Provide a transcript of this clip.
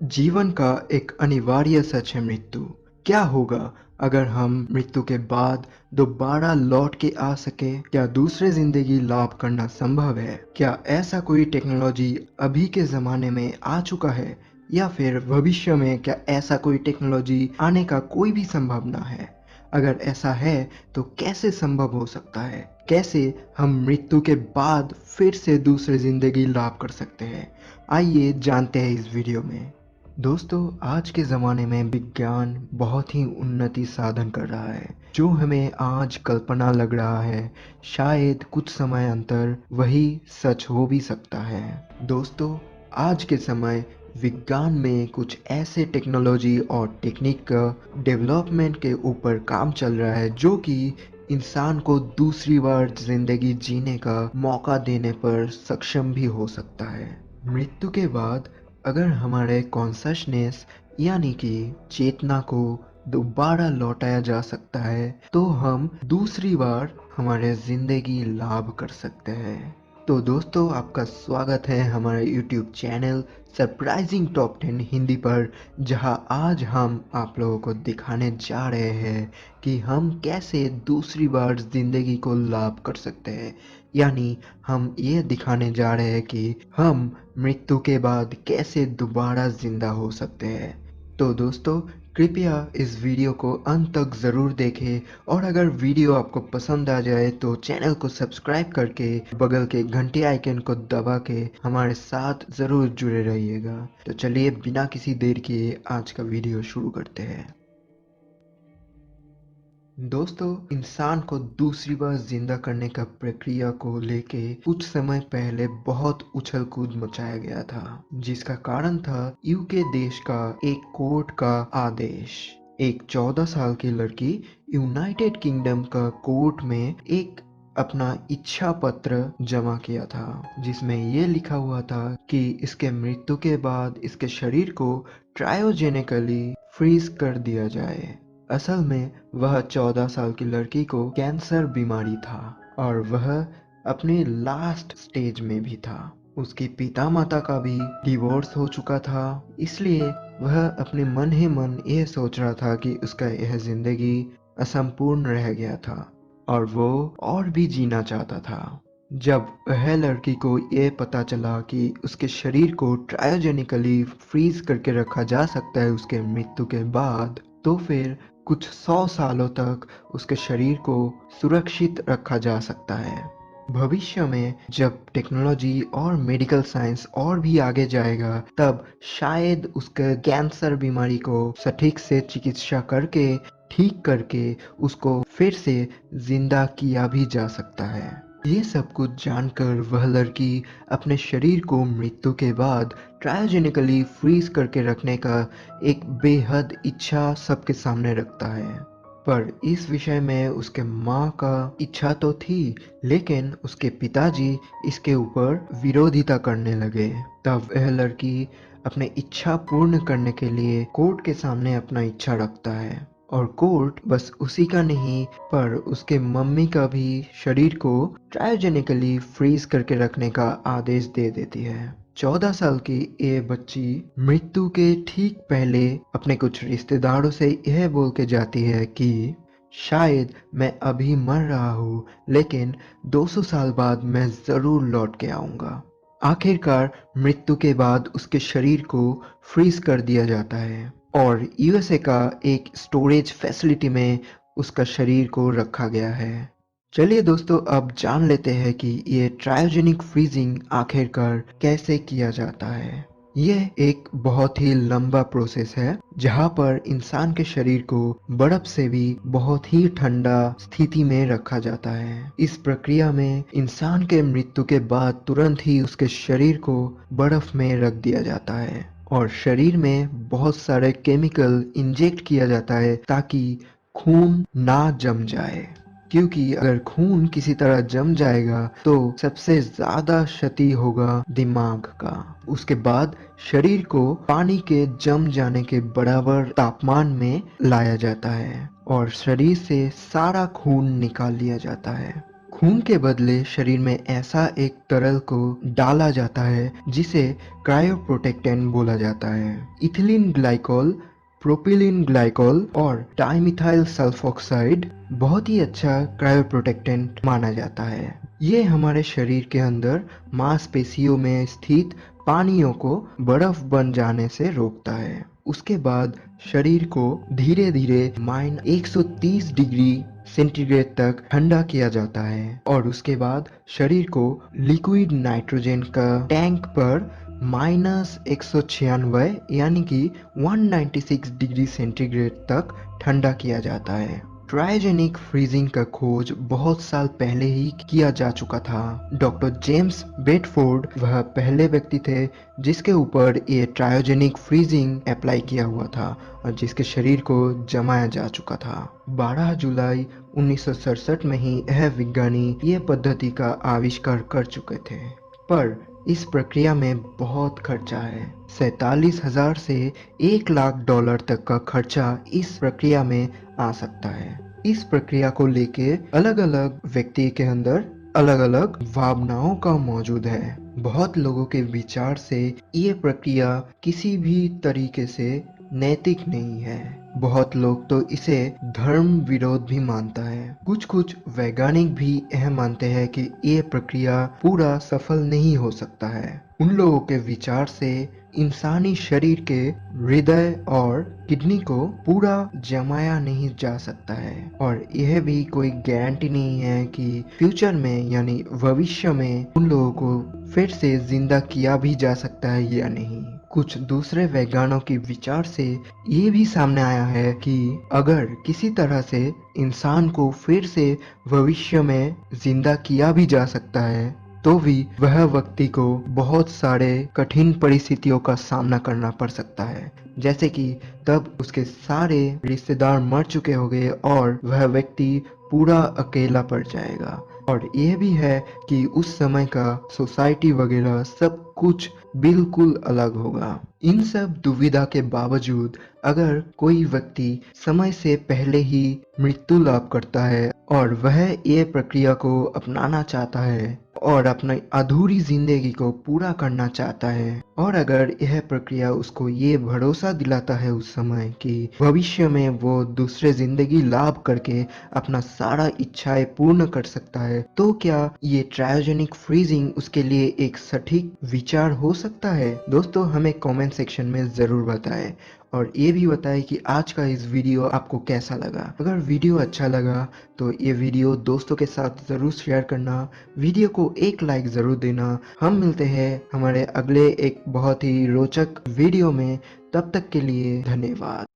जीवन का एक अनिवार्य सच है मृत्यु। क्या होगा अगर हम मृत्यु के बाद दोबारा लौट के आ सके? क्या दूसरे जिंदगी लाभ करना संभव है? क्या ऐसा कोई टेक्नोलॉजी अभी के जमाने में आ चुका है, या फिर भविष्य में क्या ऐसा कोई टेक्नोलॉजी आने का कोई भी संभावना है? अगर ऐसा है तो कैसे संभव हो सकता है? कैसे हम मृत्यु के बाद फिर से दूसरे जिंदगी लाभ कर सकते हैं? आइए जानते हैं इस वीडियो में। दोस्तों, आज के ज़माने में विज्ञान बहुत ही उन्नति साधन कर रहा है। जो हमें आज कल्पना लग रहा है, शायद कुछ समय अंतर वही सच हो भी सकता है। दोस्तों, आज के समय विज्ञान में कुछ ऐसे टेक्नोलॉजी और टेक्निक का डेवलपमेंट के ऊपर काम चल रहा है जो कि इंसान को दूसरी बार जिंदगी जीने का मौका देने पर सक्षम भी हो सकता है। मृत्यु के बाद अगर हमारे कॉन्शसनेस यानी कि चेतना को दोबारा लौटाया जा सकता है, तो हम दूसरी बार हमारे जिंदगी लाभ कर सकते हैं। तो दोस्तों, आपका स्वागत है हमारे YouTube channel surprising top 10 Hindi पर, जहां आज हम आप लोगों को दिखाने जा रहे हैं कि हम कैसे दूसरी बार जिंदगी को लाभ कर सकते हैं। यानी हम ये दिखाने जा रहे हैं कि हम मृत्यु के बाद कैसे दोबारा जिंदा हो सकते हैं। तो दोस्तों, कृपया इस वीडियो को अंत तक ज़रूर देखें, और अगर वीडियो आपको पसंद आ जाए तो चैनल को सब्सक्राइब करके बगल के घंटे आइकन को दबा के हमारे साथ ज़रूर जुड़े रहिएगा। तो चलिए बिना किसी देर किए आज का वीडियो शुरू करते हैं। दोस्तों, इंसान को दूसरी बार जिंदा करने का प्रक्रिया को लेके कुछ समय पहले बहुत उछल कूद मचाया गया था, जिसका कारण था यूके देश का एक कोर्ट का आदेश। एक 14 साल की लड़की यूनाइटेड किंगडम का कोर्ट में एक अपना इच्छा पत्र जमा किया था, जिसमें ये लिखा हुआ था कि इसके मृत्यु के बाद इसके शरीर को क्रायोजेनिकली फ्रीज कर दिया जाए। असल में वह 14 साल की लड़की को कैंसर बीमारी था, और वह अपने लास्ट स्टेज में भी था। उसके पिता माता का भी डिवोर्स हो चुका था, इसलिए वह अपने मन ही मन यह सोच रहा था कि उसका यह जिंदगी असंपूर्ण रह गया था और वो और भी जीना चाहता था। जब वह लड़की को यह पता चला कि उसके शरीर को क्रायोजेनिकली फ्रीज करके रखा जा सकता है उसके मृत्यु के बाद, तो फिर कुछ 100 सालों तक उसके शरीर को सुरक्षित रखा जा सकता है। भविष्य में जब टेक्नोलॉजी और मेडिकल साइंस और भी आगे जाएगा, तब शायद उसके कैंसर बीमारी को सटीक से चिकित्सा करके ठीक करके उसको फिर से जिंदा किया भी जा सकता है। ये सब कुछ जानकर वह लड़की अपने शरीर को मृत्यु के बाद क्रायोजेनिकली फ्रीज करके रखने का एक बेहद इच्छा सबके सामने रखता है। पर इस विषय में उसके माँ का इच्छा तो थी, लेकिन उसके पिताजी इसके ऊपर विरोधिता करने लगे। तब वह लड़की अपने इच्छा पूर्ण करने के लिए कोर्ट के सामने अपना इच्छा रखता है, और कोर्ट बस उसी का नहीं पर उसके मम्मी का भी शरीर को क्रायोजेनिकली फ्रीज करके रखने का आदेश दे देती है। 14 साल की ये बच्ची मृत्यु के ठीक पहले अपने कुछ रिश्तेदारों से यह बोल के जाती है कि शायद मैं अभी मर रहा हूँ, लेकिन 200 साल बाद मैं जरूर लौट के आऊंगा। आखिरकार मृत्यु के बाद उसके शरीर को फ्रीज कर दिया जाता है और यूएसए का एक स्टोरेज फैसिलिटी में उसका शरीर को रखा गया है। चलिए दोस्तों, अब जान लेते हैं कि ये क्रायोजेनिक फ्रीजिंग आखिरकार कैसे किया जाता है। यह एक बहुत ही लंबा प्रोसेस है, जहां पर इंसान के शरीर को बर्फ से भी बहुत ही ठंडा स्थिति में रखा जाता है। इस प्रक्रिया में इंसान के मृत्यु के बाद तुरंत ही उसके शरीर को बर्फ में रख दिया जाता है और शरीर में बहुत सारे केमिकल इंजेक्ट किया जाता है ताकि खून ना जम जाए, क्योंकि अगर खून किसी तरह जम जाएगा तो सबसे ज्यादा क्षति होगा दिमाग का। उसके बाद शरीर को पानी के जम जाने के बराबर तापमान में लाया जाता है और शरीर से सारा खून निकाल लिया जाता है। खून के बदले शरीर में ऐसा एक तरल को डाला जाता है जिसे क्रायोप्रोटेक्टेंट बोला जाता है। इथिलीन ग्लाइकोल, प्रोपिलीन ग्लाइकोल और डाइमिथाइल सल्फोक्साइड बहुत ही अच्छा क्रायोप्रोटेक्टेंट माना जाता है। ये हमारे शरीर के अंदर मांसपेशियों में स्थित पानियों को बर्फ बन जाने से रोकता है। उसके बाद शरीर को धीरे धीरे -130 डिग्री सेंटीग्रेड तक ठंडा किया जाता है और उसके बाद शरीर को लिक्विड नाइट्रोजन का टैंक पर -196 यानी कि 196 डिग्री सेंटीग्रेड तक ठंडा किया जाता है। क्रायोजेनिक फ्रीजिंग का खोज बहुत साल पहले ही किया जा चुका था। डॉक्टर जेम्स बेडफोर्ड वह पहले व्यक्ति थे जिसके ऊपर ये क्रायोजेनिक फ्रीजिंग अप्लाई किया हुआ था और जिसके शरीर को जमाया जा चुका था। 12 जुलाई 1967 में ही यह विज्ञानी ये पद्धति का आविष्कार कर चुके थे, पर इस प्रक्रिया में बहुत खर्चा है। 47,000 से $1,00,000 तक का खर्चा इस प्रक्रिया में आ सकता है। इस प्रक्रिया को लेके अलग अलग व्यक्ति के अंदर अलग अलग भावनाओं का मौजूद है। बहुत लोगों के विचार से ये प्रक्रिया किसी भी तरीके से नैतिक नहीं है। बहुत लोग तो इसे धर्म विरोध भी मानता है। कुछ कुछ वैज्ञानिक भी यह मानते हैं कि ये प्रक्रिया पूरा सफल नहीं हो सकता है। उन लोगों के विचार से इंसानी शरीर के हृदय और किडनी को पूरा जमाया नहीं जा सकता है और यह भी कोई गारंटी नहीं है कि फ्यूचर में यानी भविष्य में उन लोगों को फिर से जिंदा किया भी जा सकता है या नहीं। कुछ दूसरे वैज्ञानिकों के विचार से ये भी सामने आया है कि अगर किसी तरह से इंसान को फिर से भविष्य में जिंदा किया भी जा सकता है तो भी वह व्यक्ति को बहुत सारे कठिन परिस्थितियों का सामना करना पड़ सकता है, जैसे कि तब उसके सारे रिश्तेदार मर चुके होंगे और वह व्यक्ति पूरा अकेला पड़ जाएगा। और यह भी है कि उस समय का सोसाइटी वगैरह सब कुछ बिल्कुल अलग होगा। इन सब दुविधा के बावजूद अगर कोई व्यक्ति समय से पहले ही मृत्यु लाभ करता है और वह ये प्रक्रिया को अपनाना चाहता है और अपनी अधूरी जिंदगी को पूरा करना चाहता है और अगर यह प्रक्रिया उसको ये भरोसा दिलाता है उस समय कि भविष्य में वो दूसरे जिंदगी लाभ करके अपना सारा इच्छाएं पूर्ण कर सकता है, तो क्या ये क्रायोजेनिक फ्रीजिंग उसके लिए एक सटीक विचार हो सकता है? दोस्तों हमें कमेंट सेक्शन में जरूर बताएं और ये भी बताएं कि आज का इस वीडियो आपको कैसा लगा। अगर वीडियो अच्छा लगा तो ये वीडियो दोस्तों के साथ जरूर शेयर करना, वीडियो को एक लाइक जरूर देना। हम मिलते हैं हमारे अगले एक बहुत ही रोचक वीडियो में, तब तक के लिए धन्यवाद।